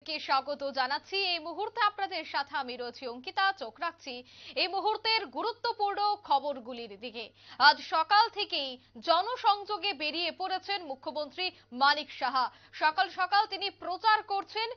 সবাইকে স্বাগত জানাচ্ছি। এই মুহূর্তে আপনাদের সাথে আমি রয়েছি অঙ্কিতা। চোখ রাখছি এই মুহূর্তের গুরুত্বপূর্ণ খবরগুলির দিকে। আজ সকাল থেকেই জনসংযোগে বেরিয়ে পড়েছেন মুখ্যমন্ত্রী মানিক সাহা। সকাল সকাল তিনি প্রচার করছেন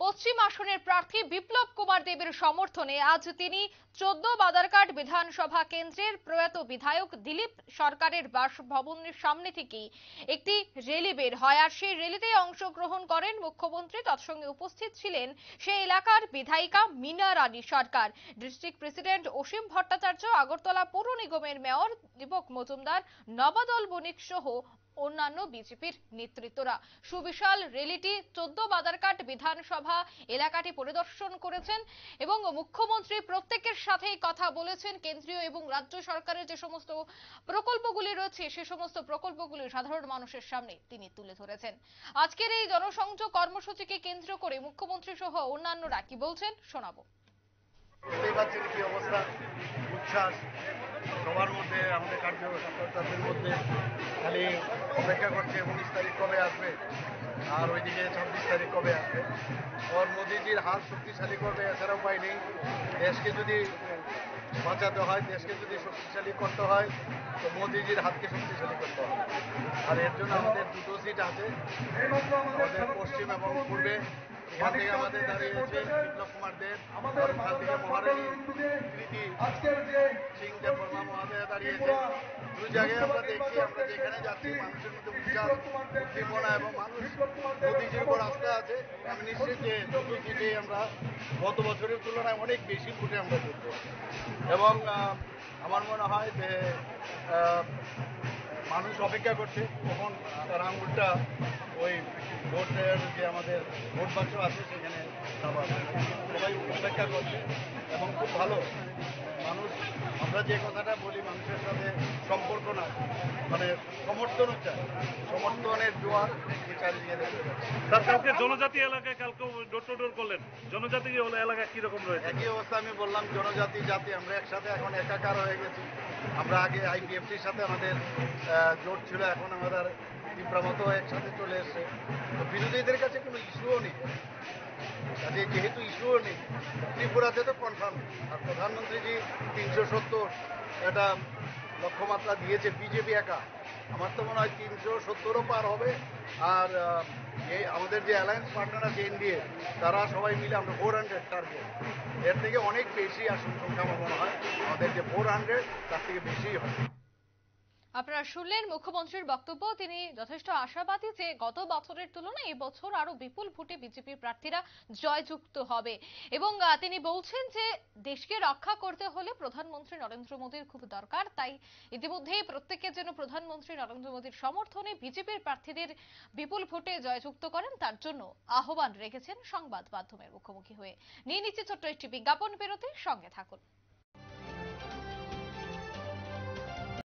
পশ্চিম আসনের প্রার্থী বিপ্লব কুমার দেবের সমর্থনে। আজ তিনি 14 বাদারকাট বিধানসভা কেন্দ্রের প্রয়াত বিধায়ক দিলীপ সরকারের বাসভবনের সামনে থেকেই একটি র্যালি বের হয়, আর সেই র্যালিতে অংশগ্রহণ করেন মুখ্যমন্ত্রী। তৎসঙ্গে উপস্থিত ছিলেন সেই এলাকার বিধায়িকা মীনা রানী সরকার, ডিস্ট্রিক্ট প্রেসিডেন্ট অসীম ভট্টাচার্য, আগরতলা পৌর নিগমের মেয়র দীপক মজুমদার, নবাদল বণিক সহ অন্যান্য বিজেপির নেতৃত্বরা। সুবিশাল র্যালিটি 14 বাদারকাট বিধানসভা এলাকাটি পরিদর্শন করেছেন এবং মুখ্যমন্ত্রী প্রত্যেকের সাথেই কথা বলেছেন। কেন্দ্রীয় এবং রাজ্য সরকারের যে সমস্ত প্রকল্পগুলি রয়েছে সে সমস্ত প্রকল্পগুলি সাধারণ মানুষের সামনে তিনি তুলে ধরেছেন। আজকের এই জনসংযোগ কর্মসূচিকে কেন্দ্র করে মুখ্যমন্ত্রী সহ অন্যান্যরা কি বলছেন শোনাবো। কি অবস্থা, উচ্ছ্বাস সবার মধ্যে, আমাদের কার্যকর্তাদের মধ্যে। খালি অপেক্ষা করছে 19 তারিখ কবে আসবে, আর ওইদিকে 26 তারিখ কবে আসবে। ওর মোদিজির হাত শক্তিশালী করবে, এছাড়া উপায় নেই। দেশকে যদি বাঁচাতে হয়, দেশকে যদি শক্তিশালী করতে হয়, তো মোদিজির হাতকে শক্তিশালী করতে হবে। আর এর জন্য আমাদের দুটো সিট আছে, আমাদের পশ্চিম এবং পূর্বে। এখান থেকে আমাদের দাঁড়িয়েছে বিপ্লব কুমার দেব, আর ওখান থেকে মহারানী কৃতি সিং দেববর্মা মহাদয়া দাঁড়িয়েছে। দুই জায়গায় আমরা দেখছি, আমরা যেখানে যাচ্ছি মানুষের মধ্যে উচ্ছ্বাস, উদ্দীপনা এবং মানুষ মোদিজির উপর আস্থা আছে। আমি নিশ্চিত যে দুটো সিটে আমরা গত বছরের তুলনায় অনেক বেশি ভোটে আমরা জিতব। এবং আমার মনে হয় যে মানুষ অপেক্ষা করছে কখন তার আঙুলটা ওই ভোটের যে আমাদের ভোট বাক্স আছে সেখানে সবাই অপেক্ষা করছে এবং খুব ভালো মানুষ। আমরা যে কথাটা বলি মানুষের সাথে সম্পর্ক না, মানে সমর্থন চাই, সমর্থনের জোয়ার চারিদিকে দেখতে পাচ্ছি। তার কালকে জনজাতি এলাকায় কালকে ডোর টু ডোর করলেন, জনজাতি এলাকায় কিরকম রয়েছে? একই অবস্থা, আমি বললাম জনজাতি জাতি আমরা একসাথে এখন একাকার হয়ে গেছি। আমরা আগে আইপিএফটির সাথে আমাদের জোট ছিল, এখন আমাদের ত্রিপুরা মতো একসাথে চলে এসছে। তো বিরোধীদের কাছে কোনো ইস্যুও নেই, কাজে যেহেতু ইস্যুও নেই ত্রিপুরাতে তো কনফার্ম। আর প্রধানমন্ত্রীজি 370 একটা লক্ষ্যমাত্রা দিয়েছে বিজেপি একা। আমার তো মনে হয় 370ও পার হবে। আর এই আমাদের যে অ্যালায়েন্স পার্টনার আছে এনডিএ, তারা সবাই মিলে আমরা 400 টার্গেট, এর থেকে অনেক বেশি আসন সংখ্যা আমার মনে হয় আমাদের যে 400 তার থেকে বেশিই হবে। আপনারা শুনলেন মুখ্যমন্ত্রীর বক্তব্য। তিনি যথেষ্ট আশাবাদী যে গত বছরের তুলনায় এই বছর আরো বিপুল ভোটে বিজেপির প্রার্থীরা জয়যুক্ত হবে এবং তিনি বলছেন যে দেশকে রক্ষা করতে হলে প্রধানমন্ত্রী নরেন্দ্র মোদীর খুব দরকার। তাই ইতিমধ্যেই প্রত্যেকে যেন প্রধানমন্ত্রী নরেন্দ্র মোদীর সমর্থনে বিজেপির প্রার্থীদের বিপুল ভোটে জয়যুক্ত করেন তার জন্য আহ্বান রেখেছেন সংবাদ মাধ্যমের মুখোমুখি হয়ে। নিয়ে নিচ্ছে ছোট্ট একটি বিজ্ঞাপন বিরতি, সঙ্গে থাকুন।